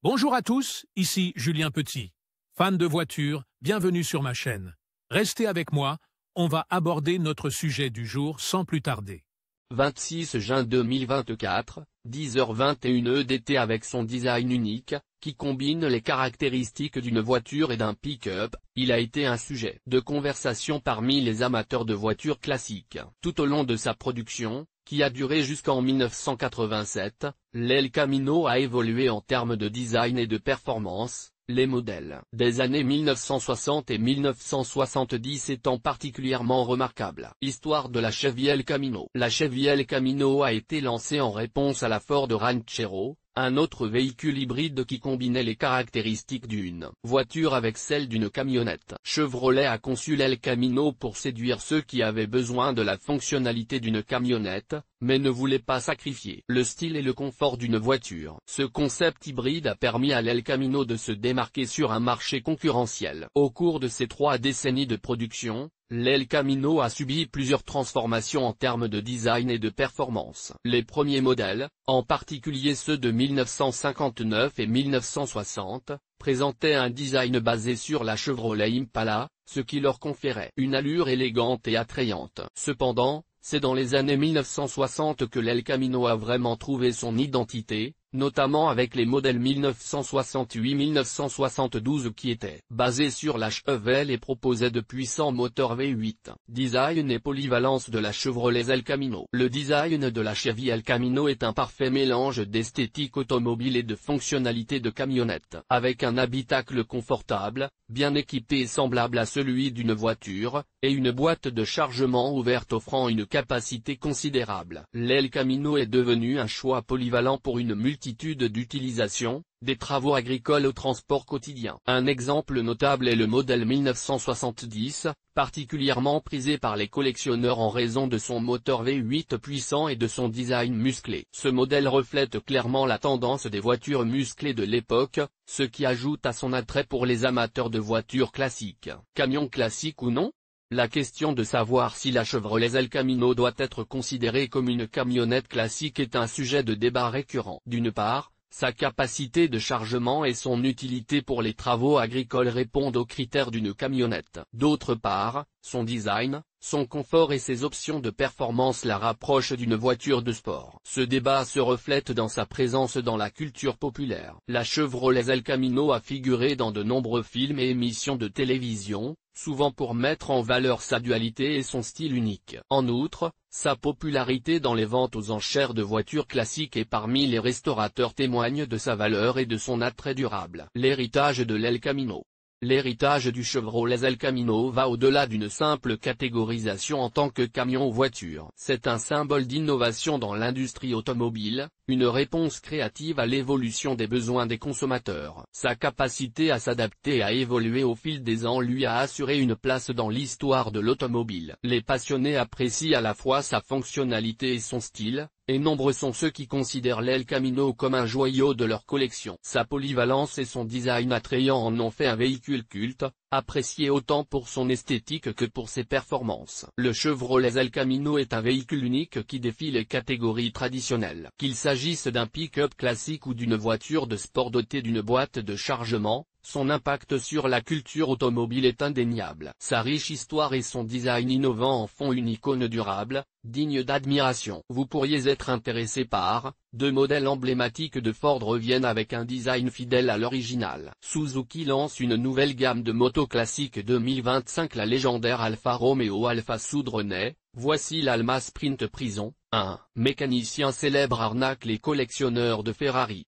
Bonjour à tous, ici Julien Petit. Fan de voitures, bienvenue sur ma chaîne. Restez avec moi, on va aborder notre sujet du jour sans plus tarder. 26 juin 2024, 10h21 EDT avec son design unique, qui combine les caractéristiques d'une voiture et d'un pick-up, il a été un sujet de conversation parmi les amateurs de voitures classiques. Tout au long de sa production, qui a duré jusqu'en 1987, l'El Camino a évolué en termes de design et de performance, les modèles des années 1960 et 1970 étant particulièrement remarquables. Histoire de la Chevy El Camino. La Chevy El Camino a été lancée en réponse à la Ford Ranchero, un autre véhicule hybride qui combinait les caractéristiques d'une voiture avec celles d'une camionnette. Chevrolet a conçu l'El Camino pour séduire ceux qui avaient besoin de la fonctionnalité d'une camionnette, mais ne voulaient pas sacrifier le style et le confort d'une voiture. Ce concept hybride a permis à l'El Camino de se démarquer sur un marché concurrentiel. Au cours de ces 3 décennies de production, l'El Camino a subi plusieurs transformations en termes de design et de performance. Les premiers modèles, en particulier ceux de 1959 et 1960, présentaient un design basé sur la Chevrolet Impala, ce qui leur conférait une allure élégante et attrayante. Cependant, c'est dans les années 1960 que l'El Camino a vraiment trouvé son identité, notamment avec les modèles 1968-1972 qui étaient basés sur la Chevelle et proposaient de puissants moteurs V8. Design et polyvalence de la Chevrolet El Camino. Le design de la Chevy El Camino est un parfait mélange d'esthétique automobile et de fonctionnalité de camionnette. Avec un habitacle confortable, bien équipé et semblable à celui d'une voiture, et une boîte de chargement ouverte offrant une capacité considérable. L'El Camino est devenu un choix polyvalent pour une multitude d'utilisations, des travaux agricoles au transport quotidien. Un exemple notable est le modèle 1970, particulièrement prisé par les collectionneurs en raison de son moteur V8 puissant et de son design musclé. Ce modèle reflète clairement la tendance des voitures musclées de l'époque, ce qui ajoute à son attrait pour les amateurs de voitures classiques. Camion classique ou non ? La question de savoir si la Chevrolet El Camino doit être considérée comme une camionnette classique est un sujet de débat récurrent. D'une part, sa capacité de chargement et son utilité pour les travaux agricoles répondent aux critères d'une camionnette. D'autre part, son design, son confort et ses options de performance la rapprochent d'une voiture de sport. Ce débat se reflète dans sa présence dans la culture populaire. La Chevrolet El Camino a figuré dans de nombreux films et émissions de télévision, souvent pour mettre en valeur sa dualité et son style unique. En outre, sa popularité dans les ventes aux enchères de voitures classiques et parmi les restaurateurs témoigne de sa valeur et de son attrait durable. L'héritage de l'El Camino. L'héritage du Chevrolet El Camino va au-delà d'une simple catégorisation en tant que camion ou voiture. C'est un symbole d'innovation dans l'industrie automobile, une réponse créative à l'évolution des besoins des consommateurs. Sa capacité à s'adapter et à évoluer au fil des ans lui a assuré une place dans l'histoire de l'automobile. Les passionnés apprécient à la fois sa fonctionnalité et son style, et nombreux sont ceux qui considèrent l'El Camino comme un joyau de leur collection. Sa polyvalence et son design attrayant en ont fait un véhicule culte, apprécié autant pour son esthétique que pour ses performances. Le Chevrolet El Camino est un véhicule unique qui défie les catégories traditionnelles. Qu'il s'agisse d'un pick-up classique ou d'une voiture de sport dotée d'une boîte de chargement, son impact sur la culture automobile est indéniable. Sa riche histoire et son design innovant en font une icône durable, digne d'admiration. Vous pourriez être intéressé par, 2 modèles emblématiques de Ford reviennent avec un design fidèle à l'original. Suzuki lance une nouvelle gamme de motos classiques 2025. La légendaire Alfa Romeo Alfa Sud renaît, voici l'Alma Sprint Prison. Un mécanicien célèbre arnaque les collectionneurs de Ferrari.